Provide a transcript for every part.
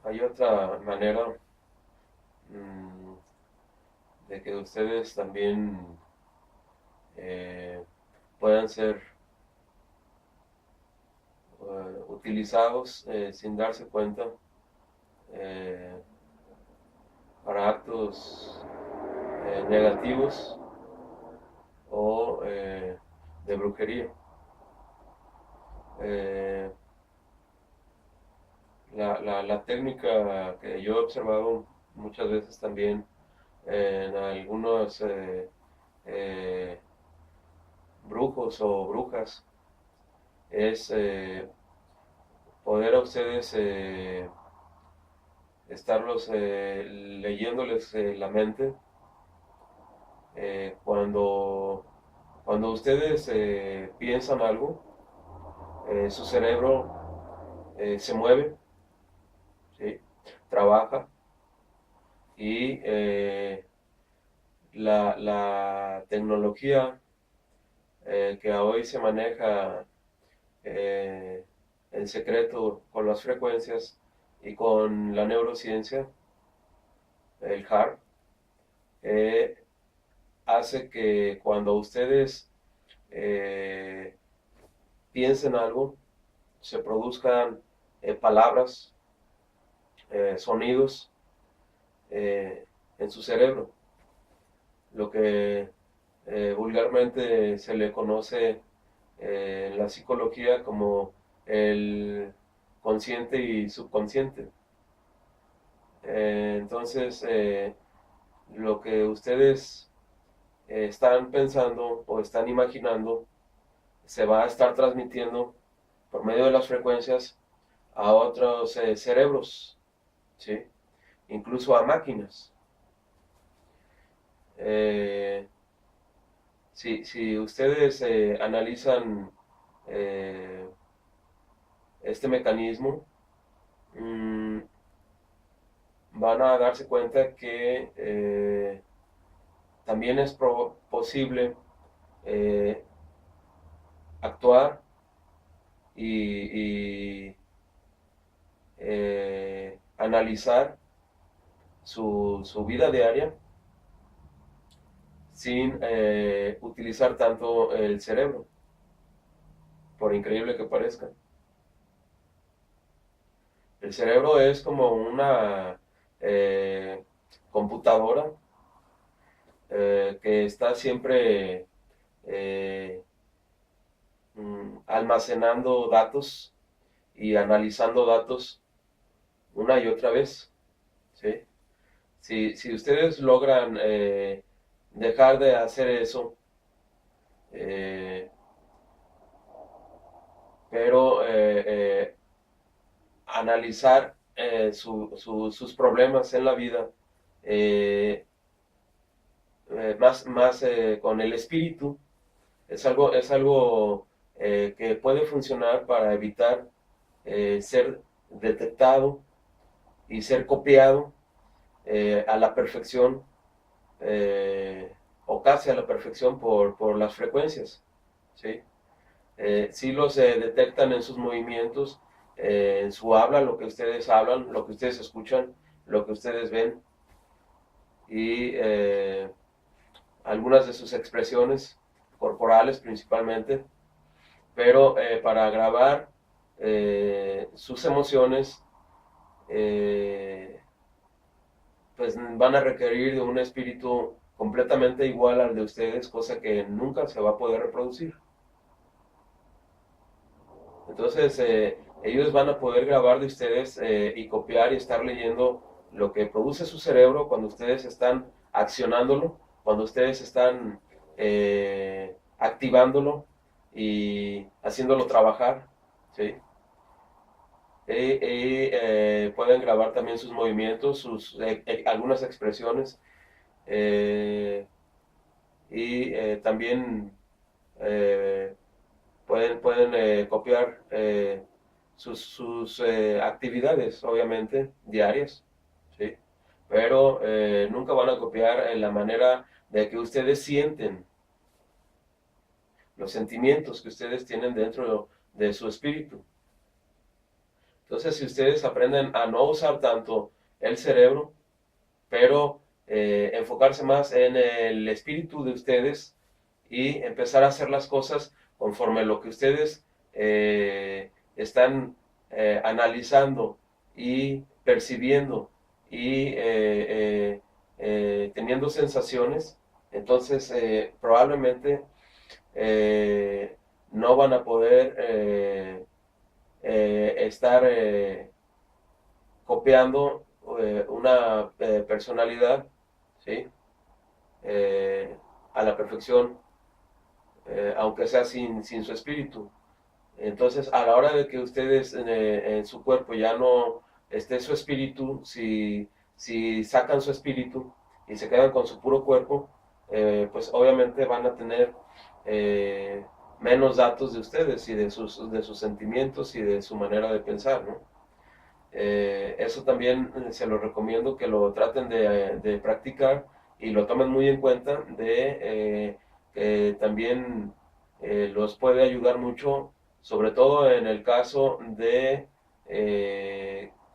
hay otra manera mm, de que ustedes también eh, puedan ser utilizados sin darse cuenta eh, para actos negativos o de brujería. Eh, la técnica que yo he observado muchas veces también en algunos eh, brujos o brujas es poder a ustedes estarlos leyéndoles la mente cuando ustedes piensan algo, su cerebro se mueve, ¿sí? Trabaja y la tecnología que hoy se maneja eh, en secreto con las frecuencias y con la neurociencia, el HAR, eh, hace que cuando ustedes eh, piensen algo, se produzcan palabras, sonidos en su cerebro, lo que vulgarmente se le conoce en la psicología como el consciente y subconsciente. Entonces, lo que ustedes están pensando o están imaginando se va a estar transmitiendo por medio de las frecuencias a otros cerebros, ¿sí? Incluso a máquinas. Eh, si ustedes analizan eh, este mecanismo, mmm, van a darse cuenta que también es posible eh, actuar y analizar su vida diaria sin utilizar tanto el cerebro, por increíble que parezca. El cerebro es como una computadora que está siempre eh, almacenando datos y analizando datos una y otra vez, ¿sí? Si ustedes logran dejar de hacer eso, eh, pero analizar sus problemas en la vida eh, más con el espíritu, es algo que puede funcionar para evitar ser detectado y ser copiado a la perfección o casi a la perfección por las frecuencias, ¿sí? Sí los detectan en sus movimientos, en su habla, lo que ustedes hablan, lo que ustedes escuchan, lo que ustedes ven y algunas de sus expresiones corporales principalmente, pero para grabar sus emociones eh, pues van a requerir de un espíritu completamente igual al de ustedes, cosa que nunca se va a poder reproducir. Entonces, ellos van a poder grabar de ustedes y copiar y estar leyendo lo que produce su cerebro cuando ustedes están accionándolo, cuando ustedes están activándolo y haciéndolo trabajar, ¿sí? Pueden grabar también sus movimientos, algunas expresiones eh, y también eh, pueden copiar sus actividades, obviamente, diarias, ¿sí? Pero nunca van a copiar en la manera de que ustedes sienten, los sentimientos que ustedes tienen dentro de su espíritu. Entonces, si ustedes aprenden a no usar tanto el cerebro, pero enfocarse más en el espíritu de ustedes y empezar a hacer las cosas conforme lo que ustedes están analizando y percibiendo y teniendo sensaciones, entonces probablemente no van a poder estar copiando una personalidad, ¿sí? A la perfección, aunque sea sin su espíritu. Entonces, a la hora de que ustedes en su cuerpo ya no esté su espíritu, si sacan su espíritu y se quedan con su puro cuerpo, pues obviamente van a tener eh, menos datos de ustedes y de sus sentimientos y de su manera de pensar, ¿no? Eso también se lo recomiendo que lo traten de practicar y lo tomen muy en cuenta que también los puede ayudar mucho, sobre todo en el caso de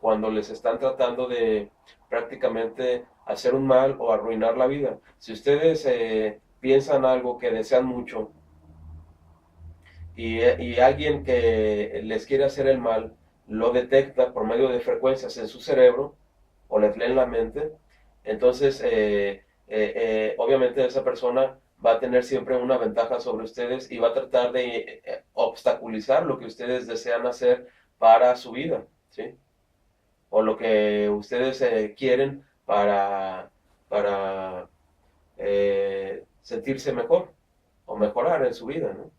cuando les están tratando de prácticamente hacer un mal o arruinar la vida. Si ustedes piensan algo que desean mucho y alguien que les quiere hacer el mal lo detecta por medio de frecuencias en su cerebro o les lee en la mente, entonces obviamente esa persona va a tener siempre una ventaja sobre ustedes y va a tratar de obstaculizar lo que ustedes desean hacer para su vida, ¿sí? O lo que ustedes quieren para sentirse mejor o mejorar en su vida, ¿no?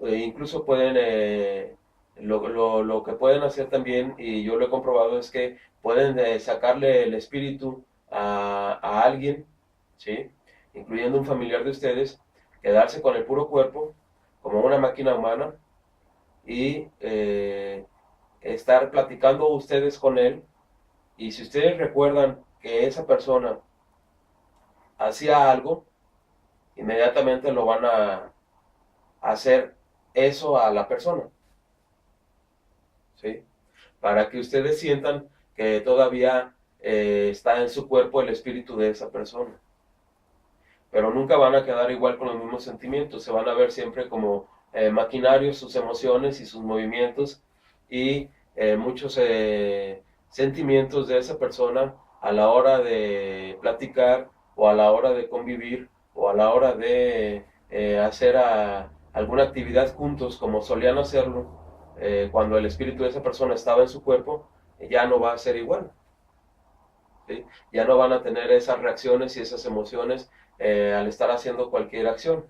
Incluso pueden, lo que pueden hacer también, y yo lo he comprobado, es que pueden sacarle el espíritu a alguien, ¿sí? Incluyendo un familiar de ustedes, quedarse con el puro cuerpo, como una máquina humana, y estar platicando ustedes con él, y si ustedes recuerdan que esa persona hacía algo, inmediatamente lo van a hacer eso a la persona, ¿sí? Para que ustedes sientan que todavía está en su cuerpo el espíritu de esa persona. Pero nunca van a quedar igual con los mismos sentimientos, se van a ver siempre como maquinarios sus emociones y sus movimientos y muchos sentimientos de esa persona a la hora de platicar o a la hora de convivir o a la hora de hacer alguna actividad juntos como solían hacerlo cuando el espíritu de esa persona estaba en su cuerpo, ya no va a ser igual, ¿sí? Ya no van a tener esas reacciones y esas emociones al estar haciendo cualquier acción.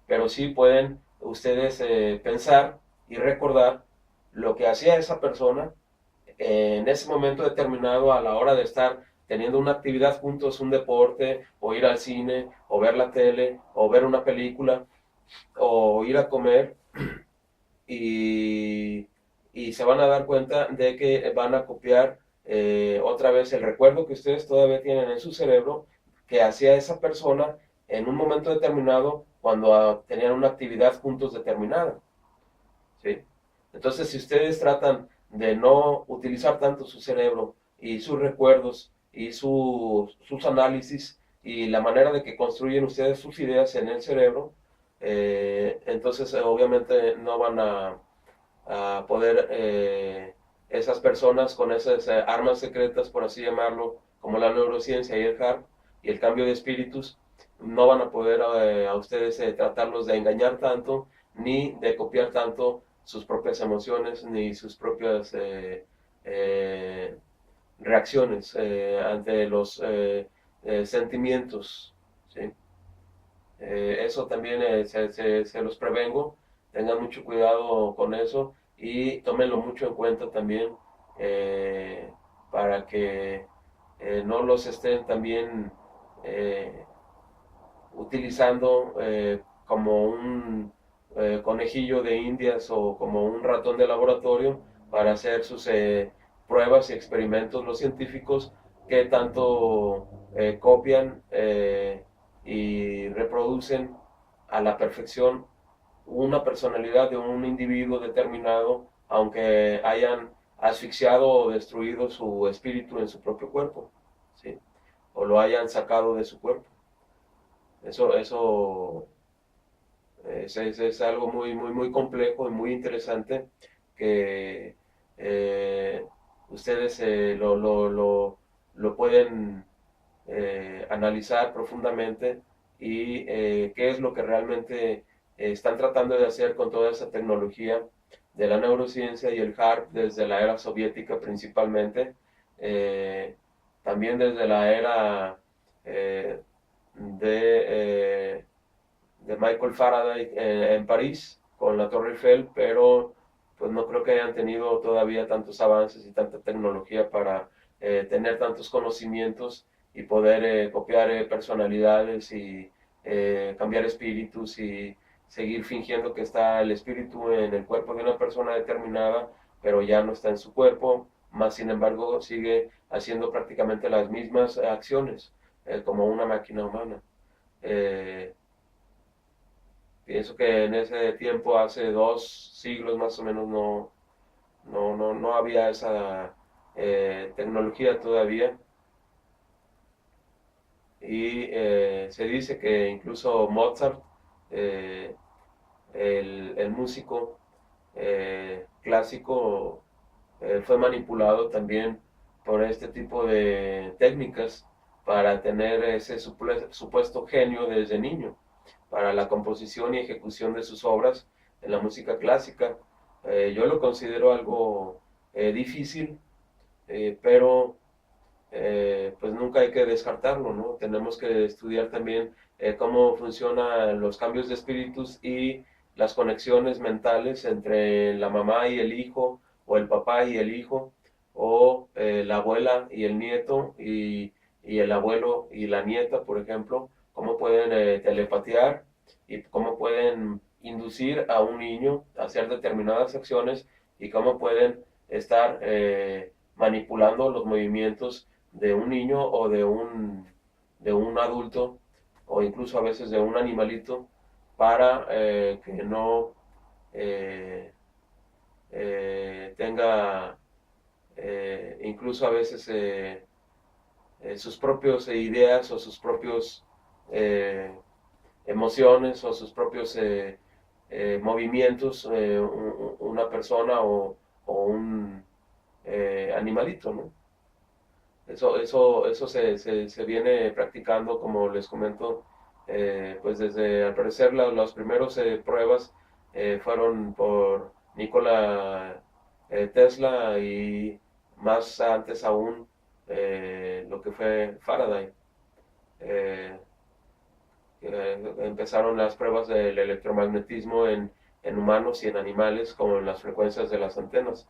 Pero sí pueden ustedes pensar y recordar lo que hacía esa persona en ese momento determinado a la hora de estar teniendo una actividad juntos, un deporte, o ir al cine, o ver la tele, o ver una película, o ir a comer, y, y se van a dar cuenta de que van a copiar otra vez el recuerdo que ustedes todavía tienen en su cerebro que hacía esa persona en un momento determinado cuando tenían una actividad juntos determinada, ¿sí? Entonces, si ustedes tratan de no utilizar tanto su cerebro y sus recuerdos y sus análisis y la manera de que construyen ustedes sus ideas en el cerebro, entonces obviamente no van a poder esas personas con esas armas secretas, por así llamarlo, como la neurociencia y el HARP y el cambio de espíritus, no van a poder a ustedes tratarlos de engañar tanto, ni de copiar tanto sus propias emociones, ni sus propias eh, reacciones ante los sentimientos, ¿sí? Eso también se los prevengo, tengan mucho cuidado con eso y tómenlo mucho en cuenta también eh, para que no los estén también eh, utilizando como un conejillo de indias o como un ratón de laboratorio para hacer sus pruebas y experimentos los científicos que tanto copian y reproducen a la perfección una personalidad de un individuo determinado aunque hayan asfixiado o destruido su espíritu en su propio cuerpo, ¿sí? O lo hayan sacado de su cuerpo. Eso es algo muy complejo y muy interesante que eh, ustedes lo pueden analizar profundamente y qué es lo que realmente están tratando de hacer con toda esa tecnología de la neurociencia y el HARP desde la era soviética principalmente, eh, también desde la era eh, de de Michael Faraday en París con la Torre Eiffel, pero pues no creo que hayan tenido todavía tantos avances y tanta tecnología para tener tantos conocimientos y poder copiar personalidades y cambiar espíritus y seguir fingiendo que está el espíritu en el cuerpo de una persona determinada, pero ya no está en su cuerpo, más sin embargo sigue haciendo prácticamente las mismas acciones como una máquina humana. Eh, Pienso que en ese tiempo, hace 2 siglos más o menos, no había esa tecnología todavía. Y se dice que incluso Mozart, eh, el músico clásico, fue manipulado también por este tipo de técnicas para tener ese supuesto genio desde niño, para la composición y ejecución de sus obras en la música clásica. Yo lo considero algo difícil, pero pues nunca hay que descartarlo, ¿no? Tenemos que estudiar también cómo funcionan los cambios de espíritus y las conexiones mentales entre la mamá y el hijo, o el papá y el hijo, o la abuela y el nieto, y el abuelo y la nieta, por ejemplo, cómo pueden telepatear y cómo pueden inducir a un niño a hacer determinadas acciones y cómo pueden estar manipulando los movimientos de un niño o de un adulto o incluso a veces de un animalito para que no eh, tenga incluso a veces sus propias ideas o sus propios emociones o sus propios movimientos una persona o un animalito, ¿no? Eso se viene practicando, como les comento, pues desde al parecer las primeras pruebas fueron por Nikola Tesla y más antes aún lo que fue Faraday. Eh, Empezaron las pruebas del electromagnetismo en humanos y en animales con las frecuencias de las antenas,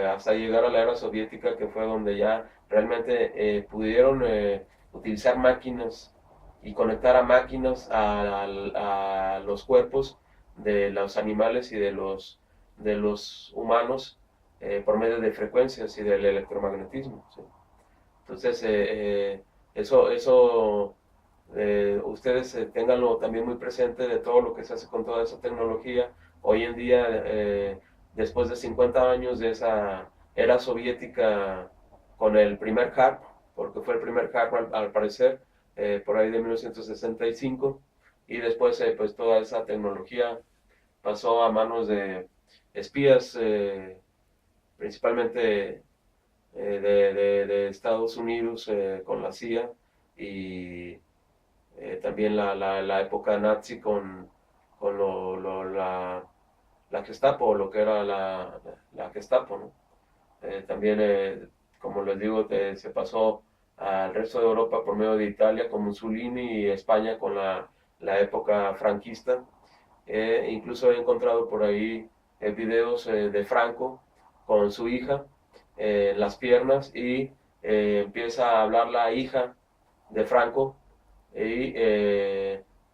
hasta llegar a la era soviética, que fue donde ya realmente pudieron utilizar máquinas y conectar a máquinas a los cuerpos de los animales y de los humanos por medio de frecuencias y del electromagnetismo, ¿sí? Entonces, eso ustedes tenganlo también muy presente de todo lo que se hace con toda esa tecnología. Hoy en día, después de 50 años de esa era soviética con el primer HARP, porque fue el primer HARP al parecer, por ahí de 1965, y después pues toda esa tecnología pasó a manos de espías, principalmente de Estados Unidos con la CIA y también la época nazi con la Gestapo, lo que era la Gestapo, ¿no? También, como les digo, se pasó al resto de Europa por medio de Italia con Mussolini y España con la época franquista. Incluso he encontrado por ahí videos de Franco con su hija en las piernas y empieza a hablar la hija de Franco y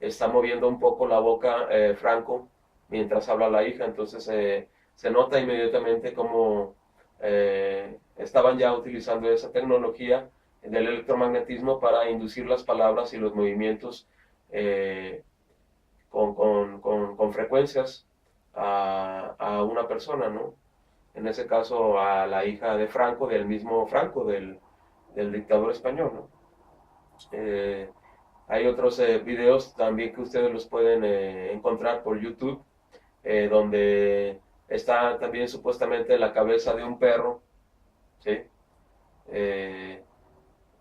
está moviendo un poco la boca Franco mientras habla la hija, entonces se nota inmediatamente cómo estaban ya utilizando esa tecnología del electromagnetismo para inducir las palabras y los movimientos eh, con frecuencias a una persona, ¿no? en ese caso a la hija de Franco, del mismo Franco, del dictador español, ¿no? Eh, Hay otros videos también que ustedes los pueden encontrar por YouTube, donde está también supuestamente la cabeza de un perro, ¿sí? Eh,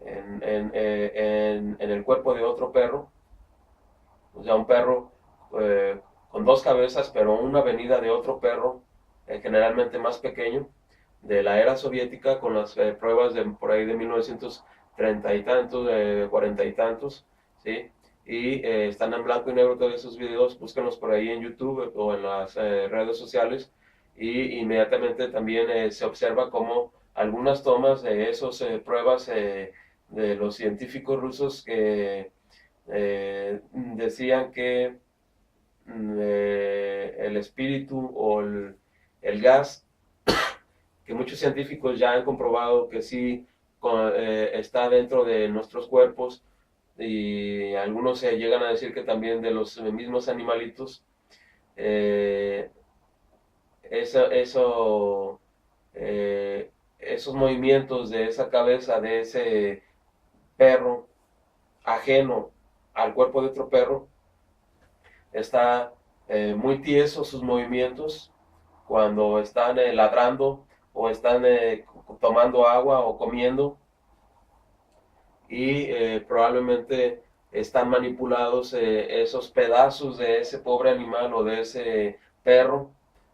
en el cuerpo de otro perro, o sea, un perro eh, con dos cabezas, pero una venida de otro perro, generalmente más pequeño, de la era soviética, con las pruebas de por ahí de 1930 y tantos, 40 y tantos, ¿sí? Y están en blanco y negro todos esos videos, búsquenlos por ahí en YouTube o en las redes sociales, y inmediatamente también se observa como algunas tomas de esas pruebas de los científicos rusos que decían que el espíritu o el gas, que muchos científicos ya han comprobado que sí está dentro de nuestros cuerpos, y algunos se llegan a decir que también de los mismos animalitos, eh, eso esos movimientos de esa cabeza de ese perro ajeno al cuerpo de otro perro, está muy tieso sus movimientos cuando están ladrando o están tomando agua o comiendo, y probablemente están manipulados esos pedazos de ese pobre animal o de ese perro,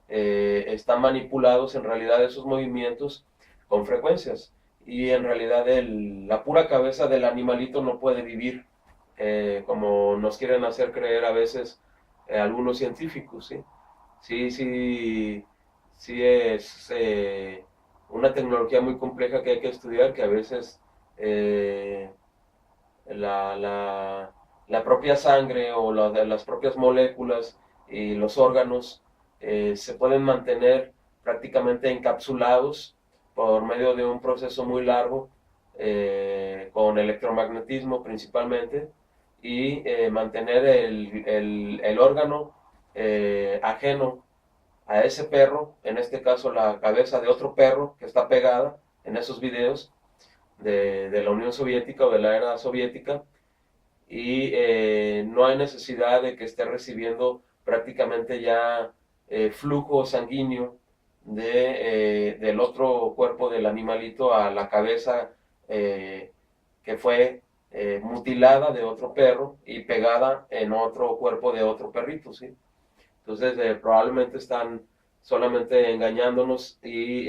están manipulados en realidad esos movimientos con frecuencias, y en realidad la pura cabeza del animalito no puede vivir, como nos quieren hacer creer a veces algunos científicos, ¿sí? Sí, sí, sí es una tecnología muy compleja que hay que estudiar, que a veces eh, la, la, la propia sangre o las propias moléculas y los órganos se pueden mantener prácticamente encapsulados por medio de un proceso muy largo, con electromagnetismo principalmente, y mantener el órgano ajeno a ese perro, en este caso la cabeza de otro perro que está pegada en esos videos de la Unión Soviética o de la era soviética, y no hay necesidad de que esté recibiendo prácticamente ya flujo sanguíneo del otro cuerpo del animalito a la cabeza que fue mutilada de otro perro y pegada en otro cuerpo de otro perrito, ¿sí? Entonces probablemente están solamente engañándonos y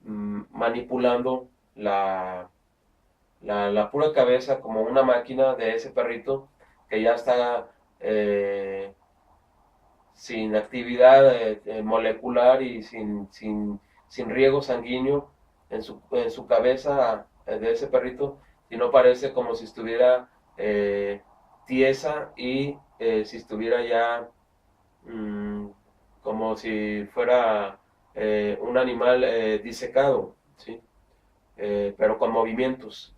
manipulando la pura cabeza como una máquina de ese perrito que ya está sin actividad molecular y sin riego sanguíneo en su cabeza de ese perrito, y no parece como si estuviera tiesa y si estuviera ya mm, como si fuera un animal disecado, ¿sí? Pero con movimientos.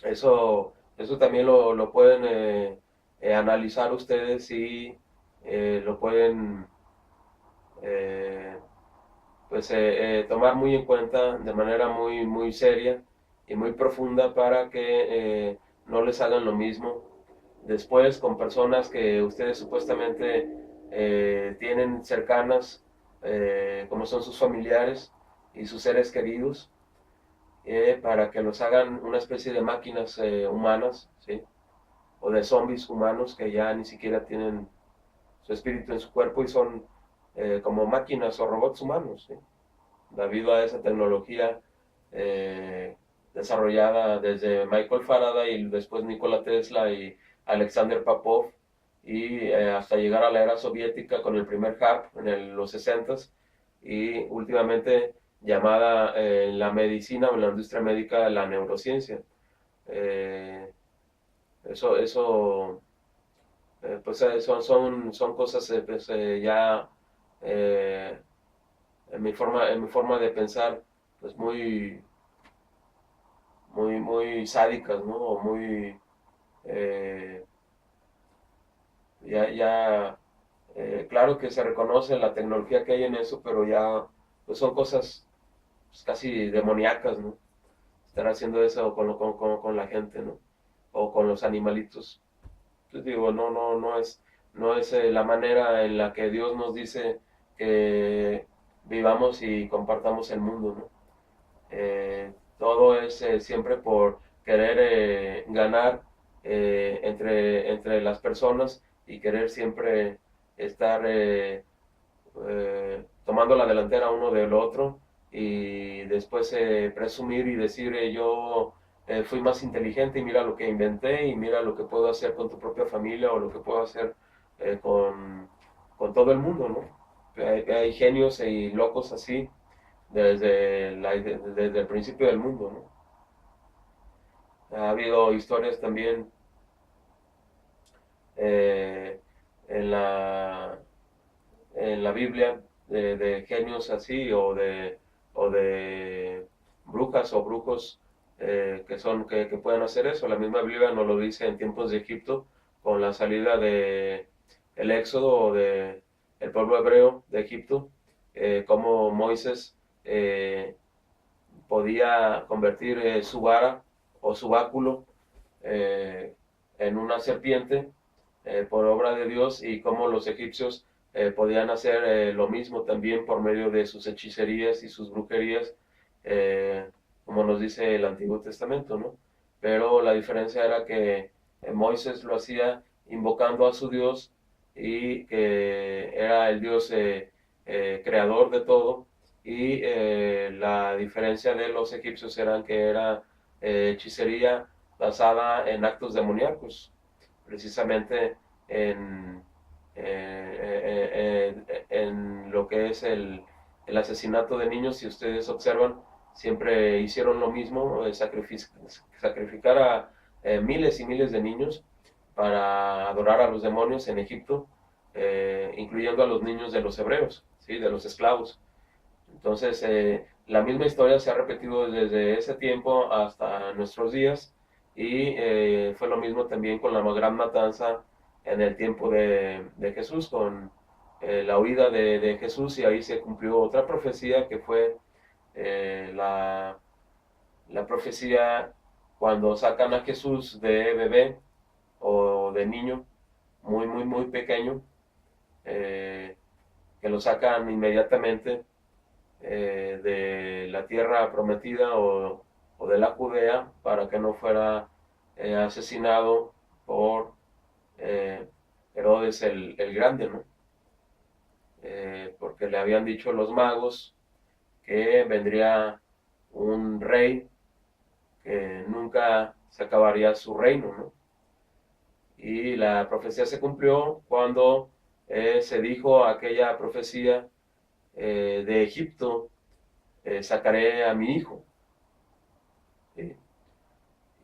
Eso también lo pueden analizar ustedes, y lo pueden eh, pues, tomar muy en cuenta de manera muy, muy seria y muy profunda, para que no les hagan lo mismo después con personas que ustedes supuestamente tienen cercanas, como son sus familiares y sus seres queridos, para que los hagan una especie de máquinas humanas, ¿sí? O de zombies humanos que ya ni siquiera tienen su espíritu en su cuerpo y son como máquinas o robots humanos, ¿sí? Debido a esa tecnología eh, desarrollada desde Michael Faraday y después Nikola Tesla y Alexander Popov, y hasta llegar a la era soviética con el primer HARP en los 60s, y últimamente llamada en la medicina o en la industria médica la neurociencia. Eh, eso pues son cosas pues, ya eh, en mi forma de pensar, pues muy sádicas, ¿no? O muy, eh, ya, claro que se reconoce la tecnología que hay en eso, pero ya pues son cosas pues, casi demoníacas, ¿no? Estar haciendo eso con la gente, ¿no? O con los animalitos. Entonces digo, no es la manera en la que Dios nos dice que vivamos y compartamos el mundo, ¿no? Todo es siempre por querer ganar entre las personas y querer siempre estar tomando la delantera uno del otro y después presumir y decir yo fui más inteligente y mira lo que inventé y mira lo que puedo hacer con tu propia familia o lo que puedo hacer con todo el mundo, ¿no? Hay genios y locos así desde el principio del mundo, ¿no? Ha habido historias también eh, en la en la Biblia de genios así o de brujas o brujos que pueden hacer eso. La misma Biblia nos lo dice en tiempos de Egipto con la salida de el éxodo o de el pueblo hebreo de Egipto, como Moisés podía convertir su vara o su báculo eh, en una serpiente por obra de Dios y cómo los egipcios podían hacer lo mismo también por medio de sus hechicerías y sus brujerías, como nos dice el Antiguo Testamento, ¿no? Pero la diferencia era que Moisés lo hacía invocando a su Dios y que era el Dios creador de todo y la diferencia de los egipcios era hechicería basada en actos demoníacos, precisamente en, en lo que es el asesinato de niños. Si ustedes observan, siempre hicieron lo mismo, sacrificar a miles y miles de niños para adorar a los demonios en Egipto, incluyendo a los niños de los hebreos, ¿sí? De los esclavos. Entonces, la misma historia se ha repetido desde ese tiempo hasta nuestros días y fue lo mismo también con la gran matanza en el tiempo de Jesús, con la huida de Jesús y ahí se cumplió otra profecía que fue la profecía cuando sacan a Jesús de bebé o de niño, muy, muy, muy pequeño, eh, que lo sacan inmediatamente de la tierra prometida o de la Judea para que no fuera asesinado por eh, Herodes el Grande, ¿no? Porque le habían dicho los magos que vendría un rey que nunca se acabaría su reino, ¿no? Y la profecía se cumplió cuando se dijo aquella profecía de Egipto sacaré a mi hijo. ¿Sí?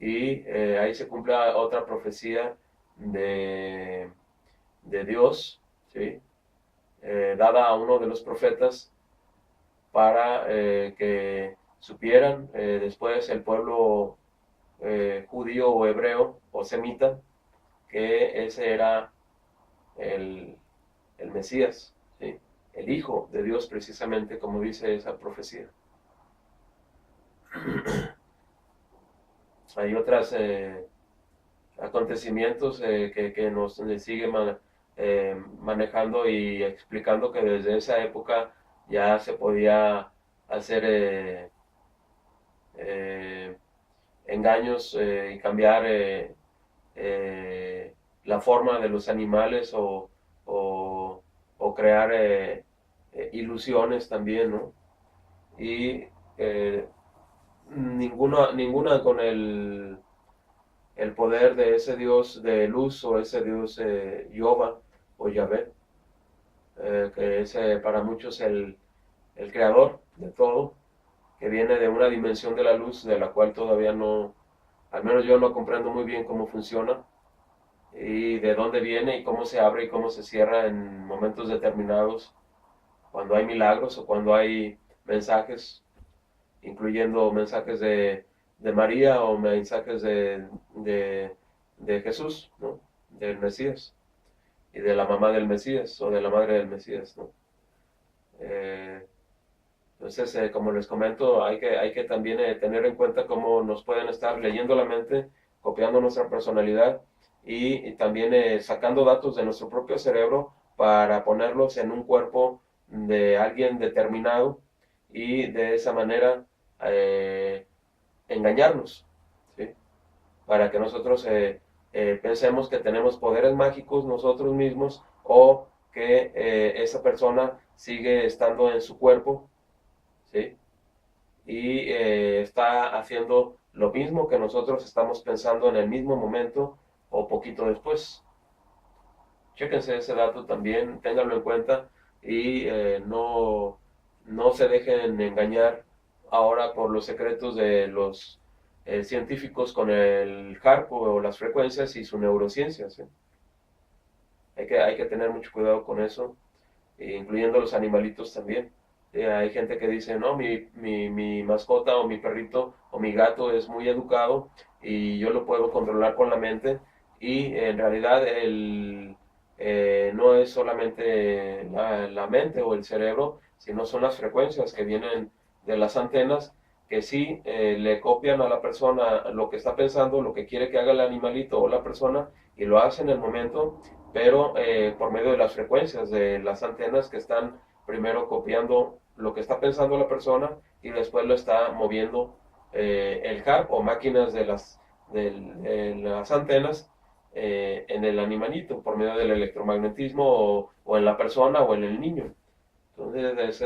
Y ahí se cumple otra profecía de, de Dios, ¿sí? Dada a uno de los profetas para que supieran después el pueblo judío o hebreo o semita que ese era el, el Mesías, ¿sí? El Hijo de Dios precisamente como dice esa profecía. Hay otros acontecimientos que nos siguen manejando y explicando que desde esa época ya se podía hacer eh, engaños y cambiar la forma de los animales o crear ilusiones también, ¿no? Y ninguna con el poder de ese Dios de luz o ese Dios Jehová o Yahvé, que es para muchos el creador de todo, que viene de una dimensión de la luz de la cual todavía no, al menos yo no comprendo muy bien cómo funciona y de dónde viene y cómo se abre y cómo se cierra en momentos determinados, cuando hay milagros o cuando hay mensajes, incluyendo mensajes de María o mensajes de Jesús, ¿no? Del Mesías y de la mamá del Mesías o de la madre del Mesías, ¿no? Eh, Entonces, como les comento, hay que también tener en cuenta cómo nos pueden estar leyendo la mente, copiando nuestra personalidad y también sacando datos de nuestro propio cerebro para ponerlos en un cuerpo de alguien determinado y de esa manera engañarnos, ¿sí? Para que nosotros pensemos que tenemos poderes mágicos nosotros mismos o que esa persona sigue estando en su cuerpo, ¿sí? Y está haciendo lo mismo que nosotros estamos pensando en el mismo momento o poquito después. Chéquense ese dato también, ténganlo en cuenta y no se dejen engañar ahora por los secretos de los científicos con el HARP o las frecuencias y su neurociencia, ¿sí? Hay que tener mucho cuidado con eso, incluyendo los animalitos también. Hay gente que dice, no, mi mascota o mi perrito o mi gato es muy educado y yo lo puedo controlar con la mente y en realidad no es solamente la mente o el cerebro, sino son las frecuencias que vienen de las antenas que sí le copian a la persona lo que está pensando, lo que quiere que haga el animalito o la persona y lo hace en el momento, pero por medio de las frecuencias de las antenas que están primero copiando lo que está pensando la persona y después lo está moviendo el HARP o máquinas de las antenas en el animalito por medio del electromagnetismo o en la persona o en el niño. Entonces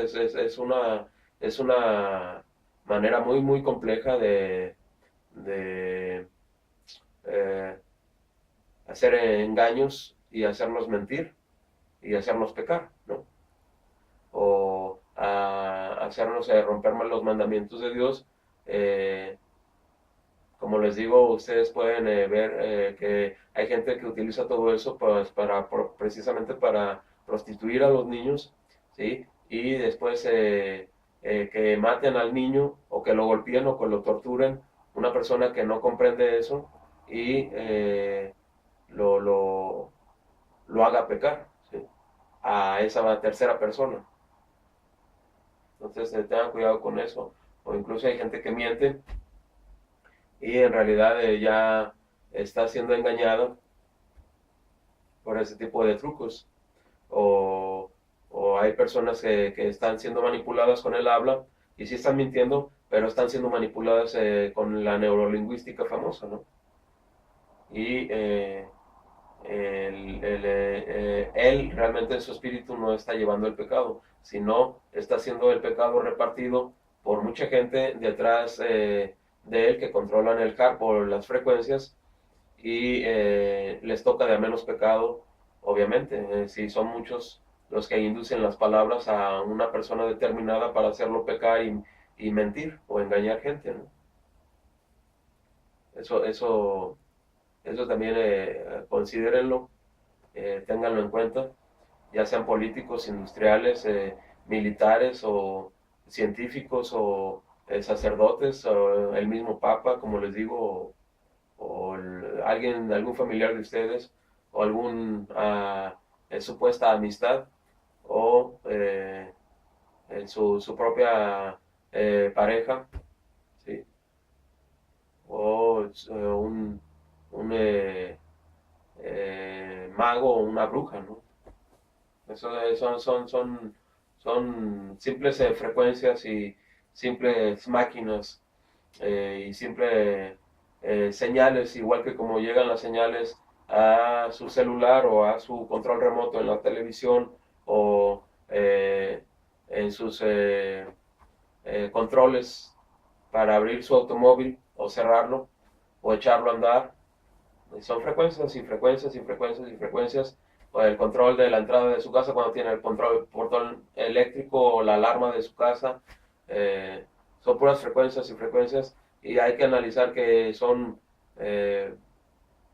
es una manera muy, muy compleja de eh, hacer engaños y hacernos mentir y hacernos pecar, ¿no? O a hacernos romper los mandamientos de Dios. Eh, como les digo, ustedes pueden ver que hay gente que utiliza todo eso pues, precisamente para prostituir a los niños, ¿sí? Y después que maten al niño o que lo golpeen o que lo torturen, una persona que no comprende eso y lo, lo, lo haga pecar, ¿sí? A esa tercera persona. Entonces tengan cuidado con eso. O incluso hay gente que miente y en realidad ya está siendo engañada por ese tipo de trucos. O, o hay personas que están siendo manipuladas con el habla y sí están mintiendo, pero están siendo manipuladas con la neurolingüística famosa, ¿no? Y él realmente en su espíritu no está llevando el pecado, sino está siendo el pecado repartido por mucha gente detrás de él que controlan el HARP por las frecuencias y les toca de a menos pecado, obviamente, si son muchos los que inducen las palabras a una persona determinada para hacerlo pecar y mentir o engañar gente, ¿no? Eso, eso, eso también considérenlo, ténganlo en cuenta, ya sean políticos, industriales, militares o científicos o sacerdotes o el mismo Papa, como les digo, o alguien, algún familiar de ustedes o algún supuesta amistad o en su propia pareja, ¿sí? O un mago o una bruja, ¿no? Eso son simples frecuencias y simples máquinas y simples señales, igual que como llegan las señales a su celular o a su control remoto en la televisión o en sus controles para abrir su automóvil o cerrarlo o echarlo a andar. Son frecuencias y frecuencias y frecuencias y frecuencias. O el control de la entrada de su casa cuando tiene el control portón eléctrico o la alarma de su casa. Eh, Son puras frecuencias y frecuencias y hay que analizar que son eh,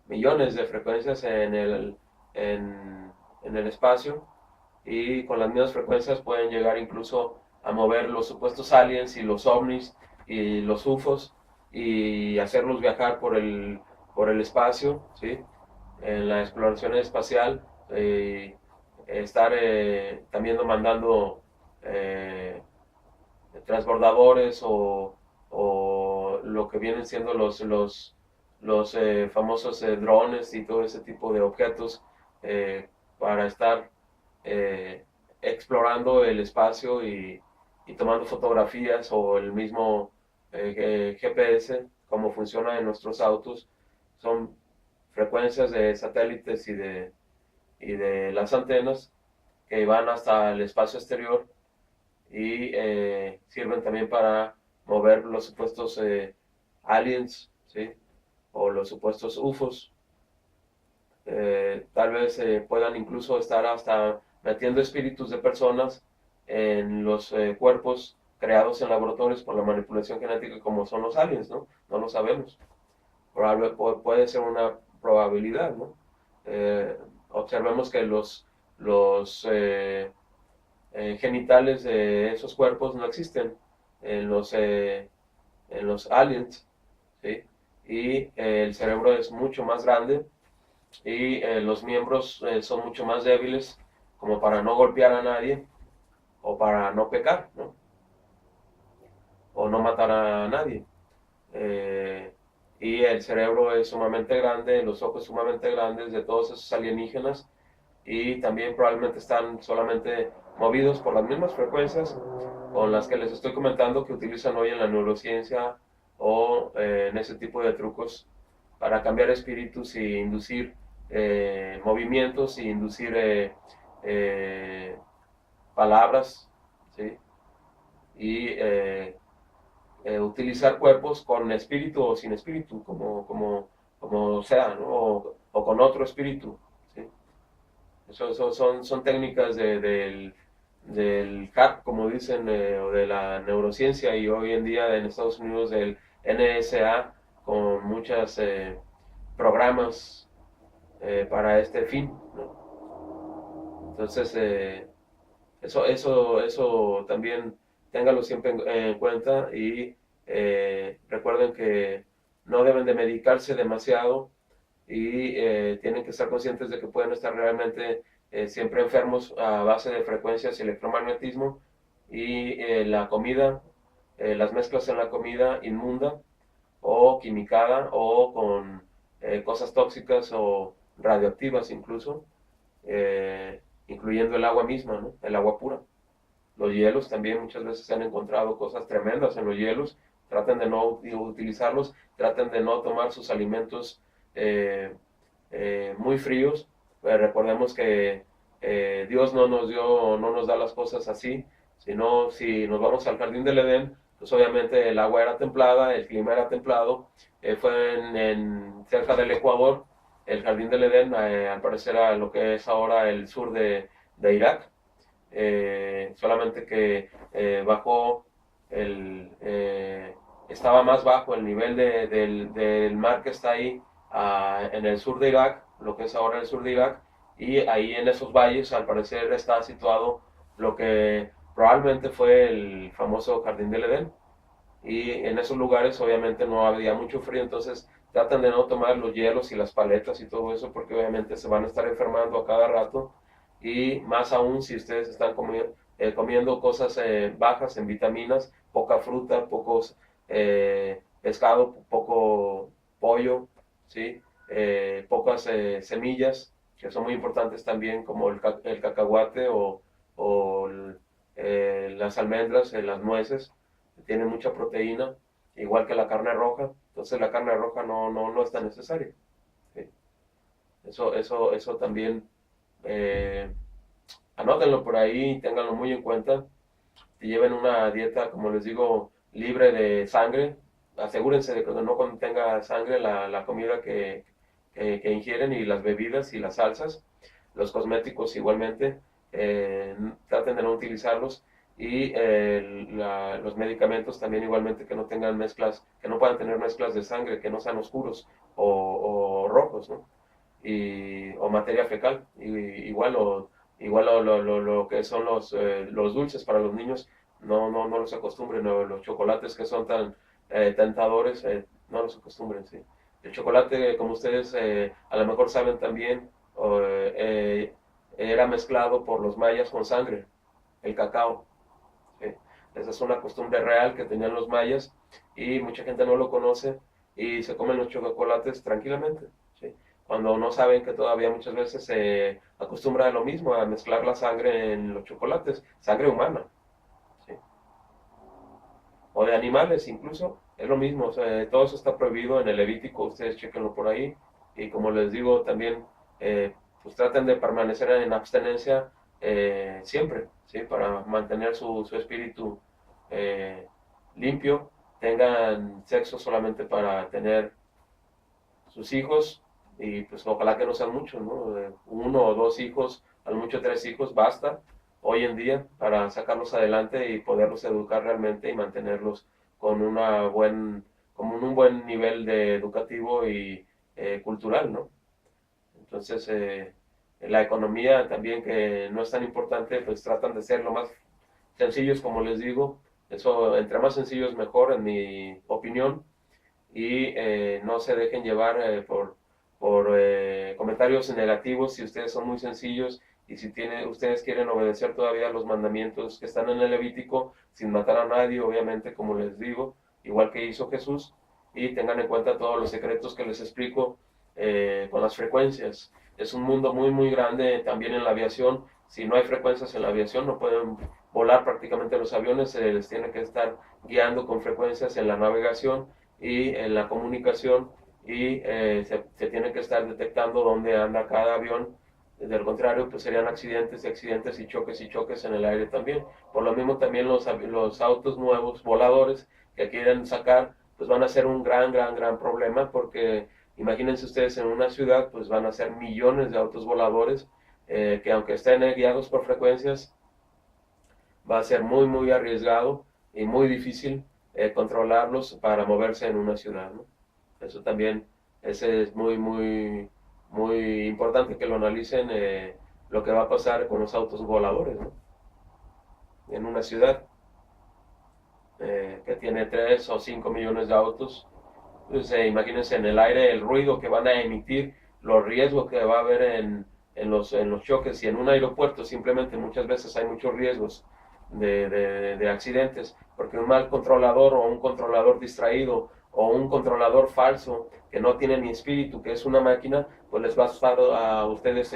millones de frecuencias en el espacio y con las mismas frecuencias pueden llegar incluso a mover los supuestos aliens y los ovnis y los UFOs y hacerlos viajar por el espacio, ¿sí? En la exploración espacial, estar también mandando eh, transbordadores o lo que vienen siendo los famosos drones y todo ese tipo de objetos para estar eh, explorando el espacio y tomando fotografías o el mismo GPS, cómo funciona en nuestros autos, son frecuencias de satélites y de las antenas que van hasta el espacio exterior y sirven también para mover los supuestos aliens, ¿sí? O los supuestos UFOs. Tal vez puedan incluso estar hasta metiendo espíritus de personas en los cuerpos creados en laboratorios por la manipulación genética como son los aliens, ¿no? No lo sabemos. Puede ser una probabilidad, ¿no? Eh, Observemos que los genitales de esos cuerpos no existen en los aliens, ¿sí? Y el cerebro es mucho más grande y los miembros son mucho más débiles como para no golpear a nadie o para no pecar, ¿no? O no matar a nadie. Eh, y el cerebro es sumamente grande, los ojos sumamente grandes de todos esos alienígenas y también probablemente están solamente movidos por las mismas frecuencias con las que les estoy comentando que utilizan hoy en la neurociencia o en ese tipo de trucos para cambiar espíritus y inducir movimientos y inducir eh, palabras, ¿sí? Y utilizar cuerpos con espíritu o sin espíritu, como sea, ¿no? O con otro espíritu, ¿sí? Eso son técnicas del hack, como dicen, o de la neurociencia y hoy en día en Estados Unidos del NSA con muchos programas para este fin, ¿no? Entonces, eso también ténganlo siempre en cuenta y recuerden que no deben de medicarse demasiado y tienen que estar conscientes de que pueden estar realmente siempre enfermos a base de frecuencias y electromagnetismo y la comida, las mezclas en la comida inmunda o quimicada o con cosas tóxicas o radioactivas incluso, incluyendo el agua misma, ¿no? El agua pura. Los hielos también muchas veces se han encontrado cosas tremendas en los hielos. Traten de no utilizarlos, traten de no tomar sus alimentos muy fríos. Recordemos que Dios no nos da las cosas así, sino si nos vamos al jardín del Edén, pues obviamente el agua era templada, el clima era templado, fue cerca del Ecuador, el jardín del Edén, al parecer a lo que es ahora el sur de Irak, solamente que bajó estaba más bajo el nivel del mar que está ahí en el sur de Irak, lo que es ahora el sur de Irak, y ahí en esos valles al parecer está situado lo que probablemente fue el famoso Jardín del Edén, y en esos lugares obviamente no había mucho frío, entonces tratan de no tomar los hielos y las paletas y todo eso porque obviamente se van a estar enfermando a cada rato y más aún si ustedes están comiendo cosas bajas en vitaminas, poca fruta, pocos pescado, poco pollo, ¿sí? Pocas semillas que son muy importantes también como el cacahuate o las almendras, las nueces tiene mucha proteína, igual que la carne roja, entonces la carne roja no es tan necesaria. ¿Sí? Eso también eh, anótenlo por ahí, ténganlo muy en cuenta, y lleven una dieta, como les digo, libre de sangre, asegúrense de que no contenga sangre la comida que ingieren y las bebidas y las salsas, los cosméticos igualmente, traten de no utilizarlos y los medicamentos también igualmente que no tengan mezclas, que no puedan tener mezclas de sangre, que no sean oscuros o rojos, ¿no? O materia fecal, igual lo que son los dulces para los niños, no los acostumbren, o los chocolates que son tan tentadores, no los acostumbren, sí. El chocolate, como ustedes a lo mejor saben también, era mezclado por los mayas con sangre, el cacao. ¿Sí? Esa es una costumbre real que tenían los mayas y mucha gente no lo conoce y se comen los chocolates tranquilamente, ¿sí? Cuando no saben que todavía muchas veces se acostumbra a lo mismo, a mezclar la sangre en los chocolates, sangre humana, ¿sí? O de animales incluso, es lo mismo, o sea, todo eso está prohibido en el Levítico, ustedes chequenlo por ahí, y como les digo también, pues traten de permanecer en abstenencia siempre, ¿sí? Para mantener su espíritu eh, limpio, tengan sexo solamente para tener sus hijos, y pues ojalá que no sean muchos, ¿no? Uno o dos hijos, al mucho tres hijos, basta hoy en día para sacarlos adelante y poderlos educar realmente y mantenerlos con como un buen nivel de educativo y cultural, ¿no? Entonces, la economía también, que no es tan importante, pues tratan de ser lo más sencillos, como les digo. Eso, entre más sencillos mejor, en mi opinión, y no se dejen llevar por comentarios negativos. Si ustedes son muy sencillos y si ustedes quieren obedecer todavía los mandamientos que están en el Levítico sin matar a nadie, obviamente, como les digo, igual que hizo Jesús, y tengan en cuenta todos los secretos que les explico con las frecuencias. Es un mundo muy, muy grande también en la aviación. Si no hay frecuencias en la aviación, no pueden volar prácticamente los aviones, se les tiene que estar guiando con frecuencias en la navegación y en la comunicación, y se tiene que estar detectando dónde anda cada avión. De lo contrario, pues serían accidentes y accidentes y choques en el aire también. Por lo mismo también los autos nuevos voladores que quieren sacar, pues van a ser un gran, gran, gran problema, porque imagínense ustedes en una ciudad, pues van a ser millones de autos voladores que aunque estén guiados por frecuencias, va a ser muy, muy arriesgado y muy difícil controlarlos para moverse en una ciudad, ¿no? Eso también, ese es muy, muy, muy importante que lo analicen, lo que va a pasar con los autos voladores, ¿no? En una ciudad que tiene 3 o 5 millones de autos, pues imagínense en el aire el ruido que van a emitir, los riesgos que va a haber en los choques, y en un aeropuerto simplemente muchas veces hay muchos riesgos de accidentes, porque un mal controlador o un controlador distraído o un controlador falso que no tiene ni espíritu, que es una máquina, pues les va a estar a ustedes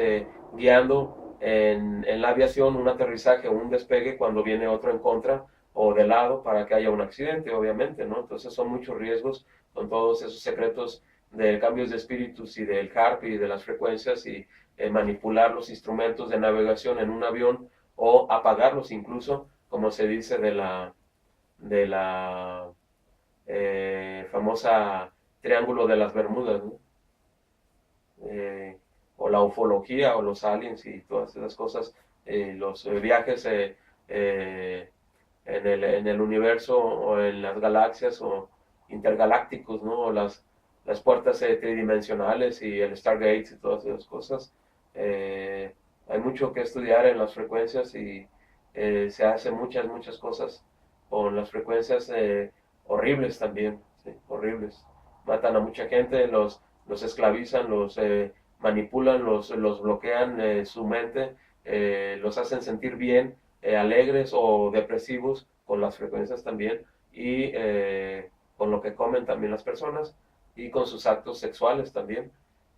guiando en la aviación un aterrizaje o un despegue cuando viene otro en contra o de lado para que haya un accidente, obviamente, ¿no? Entonces son muchos riesgos con todos esos secretos de cambios de espíritus y del HARP y de las frecuencias, y manipular los instrumentos de navegación en un avión o apagarlos incluso, como se dice de la famosa Triángulo de las Bermudas, ¿no? O la ufología o los aliens y todas esas cosas, los viajes en el universo o en las galaxias o intergalácticos, ¿no? O las puertas tridimensionales y el Stargate y todas esas cosas. Hay mucho que estudiar en las frecuencias, y se hacen muchas, muchas cosas con las frecuencias horribles también, ¿sí? Horribles. Matan a mucha gente, los esclavizan, los manipulan, los bloquean su mente, los hacen sentir bien, alegres o depresivos con las frecuencias también, y con lo que comen también las personas, y con sus actos sexuales también,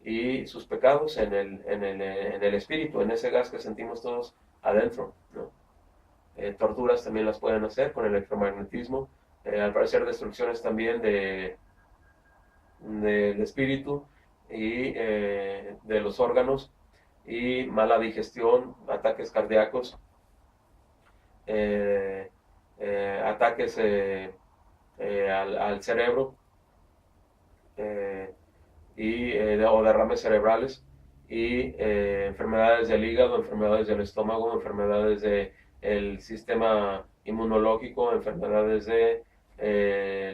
y sus pecados en el espíritu, en ese gas que sentimos todos adentro, ¿no? Torturas también las pueden hacer con el electromagnetismo, al parecer destrucciones también del espíritu y de los órganos, y mala digestión, ataques cardíacos, eh, ataques al cerebro, eh, o derrames cerebrales, y enfermedades del hígado, enfermedades del estómago, enfermedades del sistema inmunológico, enfermedades de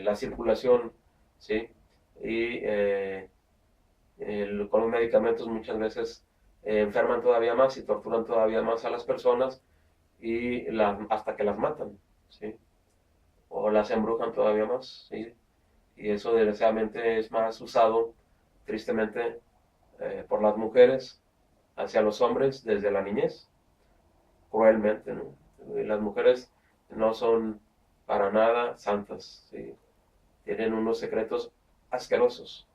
la circulación, ¿sí? Y con los medicamentos muchas veces enferman todavía más y torturan todavía más a las personas, y hasta que las matan, ¿sí? O las embrujan todavía más, ¿sí? Y eso desgraciadamente es más usado, tristemente, por las mujeres hacia los hombres desde la niñez, cruelmente, ¿no? Y las mujeres no son para nada santas, ¿sí? Tienen unos secretos asquerosos,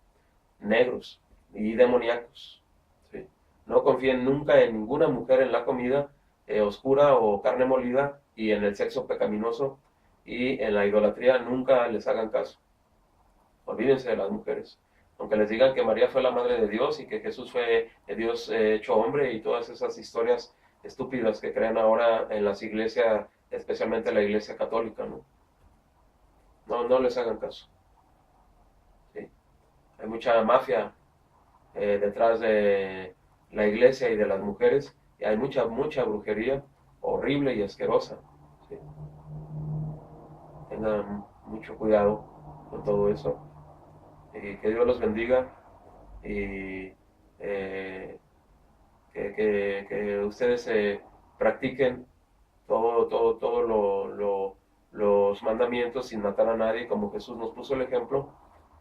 negros y demoníacos, ¿sí? No confíen nunca en ninguna mujer en la comida oscura o carne molida, y en el sexo pecaminoso y en la idolatría nunca les hagan caso. Olvídense de las mujeres. Aunque les digan que María fue la madre de Dios y que Jesús fue Dios hecho hombre, y todas esas historias estúpidas que crean ahora en las iglesias, especialmente la iglesia católica, ¿no? No, no les hagan caso, ¿sí? Hay mucha mafia detrás de la iglesia y de las mujeres, y hay mucha, mucha brujería horrible y asquerosa, ¿sí? Tengan mucho cuidado con todo eso, y que Dios los bendiga, y que ustedes practiquen todo los mandamientos sin matar a nadie, como Jesús nos puso el ejemplo,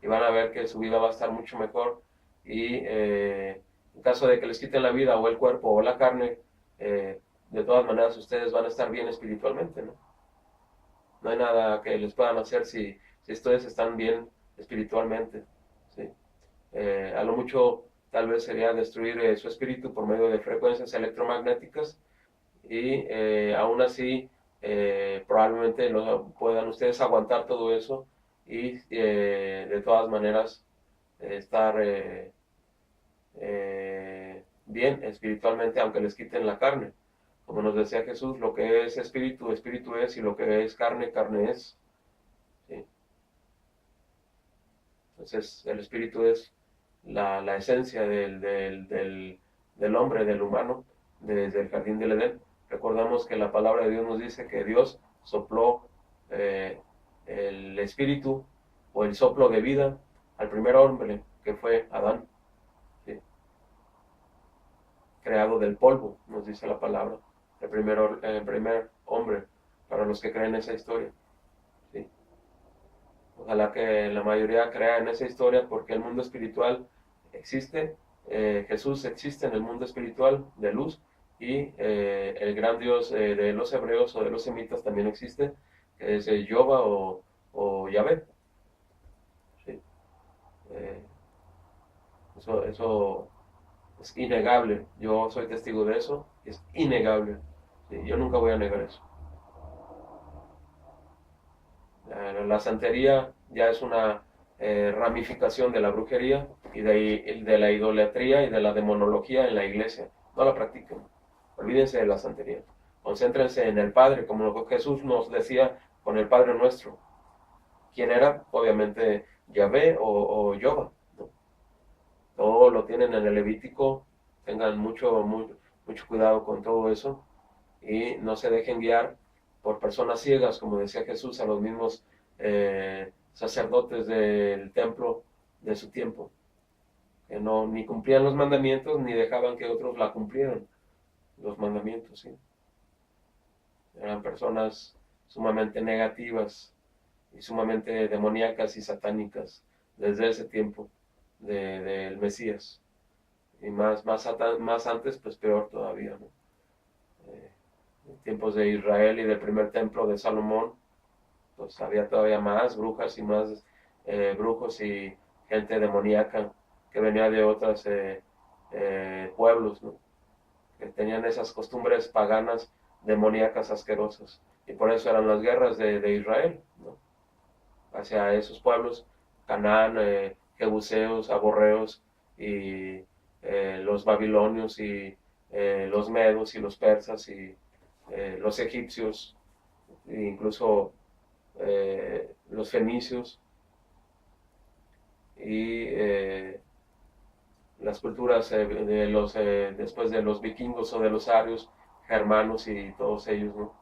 y van a ver que su vida va a estar mucho mejor. Y en caso de que les quiten la vida o el cuerpo o la carne, de todas maneras ustedes van a estar bien espiritualmente, ¿no? No hay nada que les puedan hacer si ustedes están bien espiritualmente, ¿sí? A lo mucho tal vez sería destruir su espíritu por medio de frecuencias electromagnéticas, y aún así probablemente puedan ustedes aguantar todo eso, y de todas maneras estar bien espiritualmente, aunque les quiten la carne. Como nos decía Jesús, lo que es espíritu, espíritu es, y lo que es carne, carne es, ¿sí? Entonces el espíritu es la esencia del hombre, del humano, desde el jardín del Edén. Recordamos que la palabra de Dios nos dice que Dios sopló el espíritu o el soplo de vida al primer hombre, que fue Adán, ¿sí? Creado del polvo, nos dice la palabra, el primer hombre, para los que creen esa historia, ¿sí? Ojalá que la mayoría crea en esa historia, porque el mundo espiritual existe, Jesús existe en el mundo espiritual de luz, y el gran Dios de los hebreos o de los semitas también existe, que es Jehová o Yahvé, ¿sí? Eh, eso es innegable, yo soy testigo de eso, es innegable, ¿sí? Yo nunca voy a negar eso. La santería ya es una ramificación de la brujería y de la idolatría y de la demonología en la iglesia. No la practiquen. Olvídense de la santería. Concéntrense en el Padre, como lo que Jesús nos decía con el Padre Nuestro. ¿Quién era? Obviamente Yahvé o Jehová, ¿no? Todo lo tienen en el Levítico. Tengan mucho cuidado con todo eso, y no se dejen guiar por personas ciegas, como decía Jesús a los mismos sacerdotes del templo de su tiempo, que no ni cumplían los mandamientos ni dejaban que otros la cumplieran, los mandamientos, ¿sí? Eran personas sumamente negativas y sumamente demoníacas y satánicas desde ese tiempo del Mesías, y más antes, pues peor todavía, ¿no? En tiempos de Israel y del primer templo de Salomón, pues había todavía más brujas y más brujos y gente demoníaca que venía de otros pueblos, ¿no? Que tenían esas costumbres paganas, demoníacas, asquerosas. Y por eso eran las guerras de Israel, ¿no? Hacia esos pueblos, Canaán, Jebuseos, Aborreos, y los babilonios, y los medos, y los persas, y los egipcios, e incluso los fenicios, y las culturas después de los vikingos o de los arios, germanos y todos ellos, ¿no?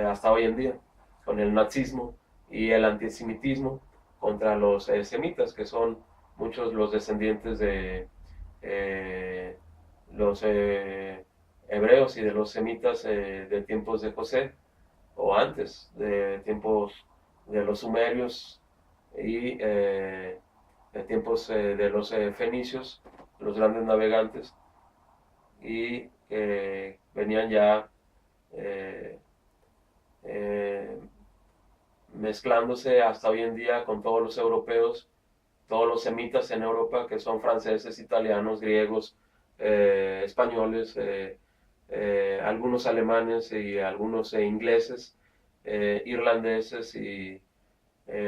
Hasta hoy en día, con el nazismo y el antisemitismo contra los semitas, que son muchos los descendientes de los hebreos y de los semitas de tiempos de José, o antes, de tiempos de los sumerios, y de tiempos de los fenicios, los grandes navegantes, y venían ya eh, mezclándose hasta hoy en día con todos los europeos, todos los semitas en Europa, que son franceses, italianos, griegos, españoles, algunos alemanes y algunos ingleses, irlandeses y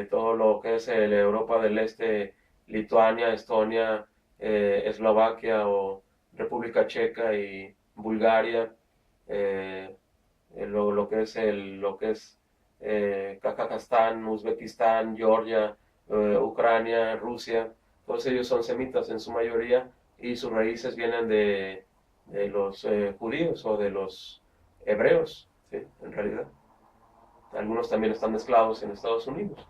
todo lo que es la Europa del Este, Lituania, Estonia, Eslovaquia o República Checa y Bulgaria, lo que es Kazajstán, Uzbekistán, Georgia, Ucrania, Rusia, todos ellos son semitas en su mayoría y sus raíces vienen de los judíos o de los hebreos, ¿sí? En realidad. Algunos también están mezclados en Estados Unidos.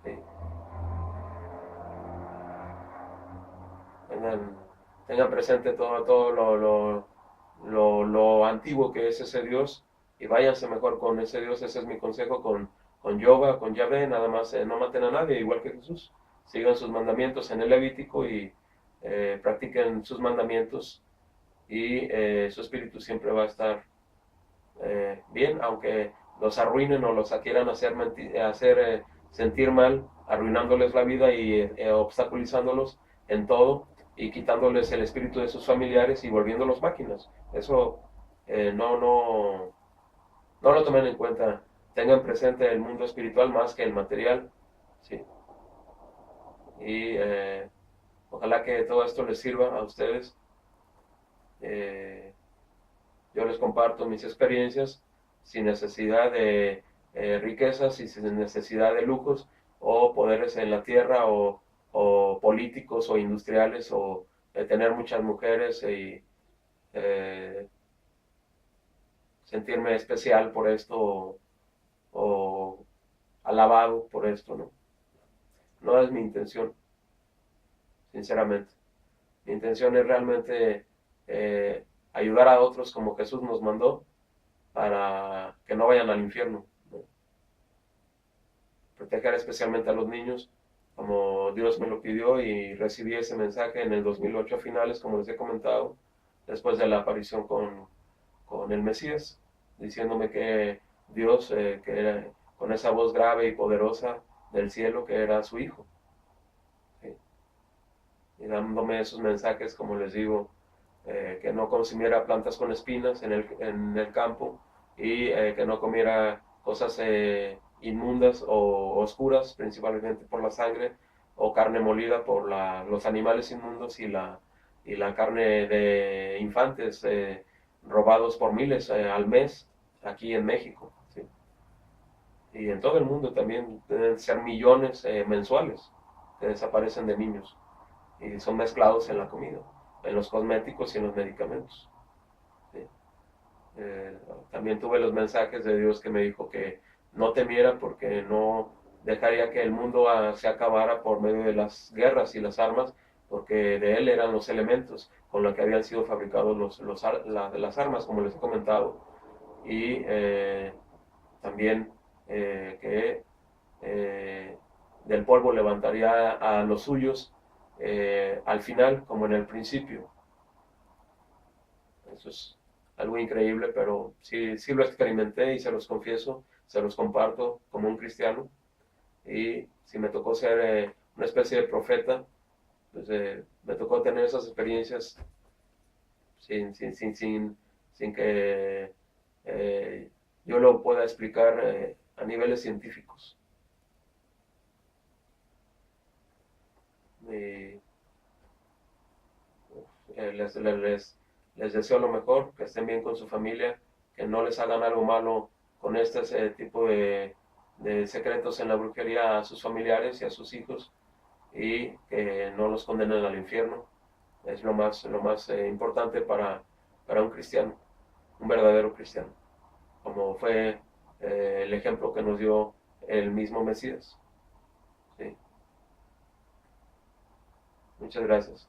¿Sí? Tengan, tengan presente todo lo antiguo que es ese Dios y váyanse mejor con ese Dios. Ese es mi consejo con Jehová, con Yahvé. Nada más no maten a nadie, igual que Jesús. Sigan sus mandamientos en el Levítico y practiquen sus mandamientos y su espíritu siempre va a estar bien, aunque los arruinen o los quieran hacer sentir mal, arruinándoles la vida y obstaculizándolos en todo y quitándoles el espíritu de sus familiares y volviéndolos máquinas. Eso no lo tomen en cuenta. Tengan presente el mundo espiritual más que el material. ¿Sí? Y ojalá que todo esto les sirva a ustedes. Yo les comparto mis experiencias sin necesidad de riquezas y sin necesidad de lujos o poderes en la tierra o políticos o industriales o tener muchas mujeres y eh, sentirme especial por esto o alabado por esto, ¿no? No es mi intención, sinceramente. Mi intención es realmente ayudar a otros como Jesús nos mandó para que no vayan al infierno, ¿no? Proteger especialmente a los niños como Dios me lo pidió y recibí ese mensaje en el 2008 a finales, como les he comentado, después de la aparición con el Mesías, diciéndome que Dios, que era con esa voz grave y poderosa del cielo, que era su hijo, ¿sí? Y dándome esos mensajes, como les digo, que no consumiera plantas con espinas en el campo y que no comiera cosas inmundas o oscuras, principalmente por la sangre, o carne molida por los animales inmundos y la carne de infantes robados por miles al mes aquí en México. ¿Sí? Y en todo el mundo también deben ser millones mensuales que desaparecen de niños y son mezclados en la comida, en los cosméticos y en los medicamentos. ¿Sí? Eh, También tuve los mensajes de Dios que me dijo que no temiera porque no dejaría que el mundo se acabara por medio de las guerras y las armas, porque de él eran los elementos con los que habían sido fabricados las armas, como les he comentado. Y también que del polvo levantaría a los suyos al final como en el principio. Eso es algo increíble, pero sí lo experimenté y se los confieso, se los comparto como un cristiano. Y si me tocó ser una especie de profeta, pues me tocó tener esas experiencias sin que yo lo pueda explicar a niveles científicos. Y les deseo lo mejor, que estén bien con su familia, que no les hagan algo malo con este tipo de secretos en la brujería a sus familiares y a sus hijos y que no los condenen al infierno. Es lo más importante para un cristiano, un verdadero cristiano, como fue el ejemplo que nos dio el mismo Mesías. ¿Sí? Muchas gracias.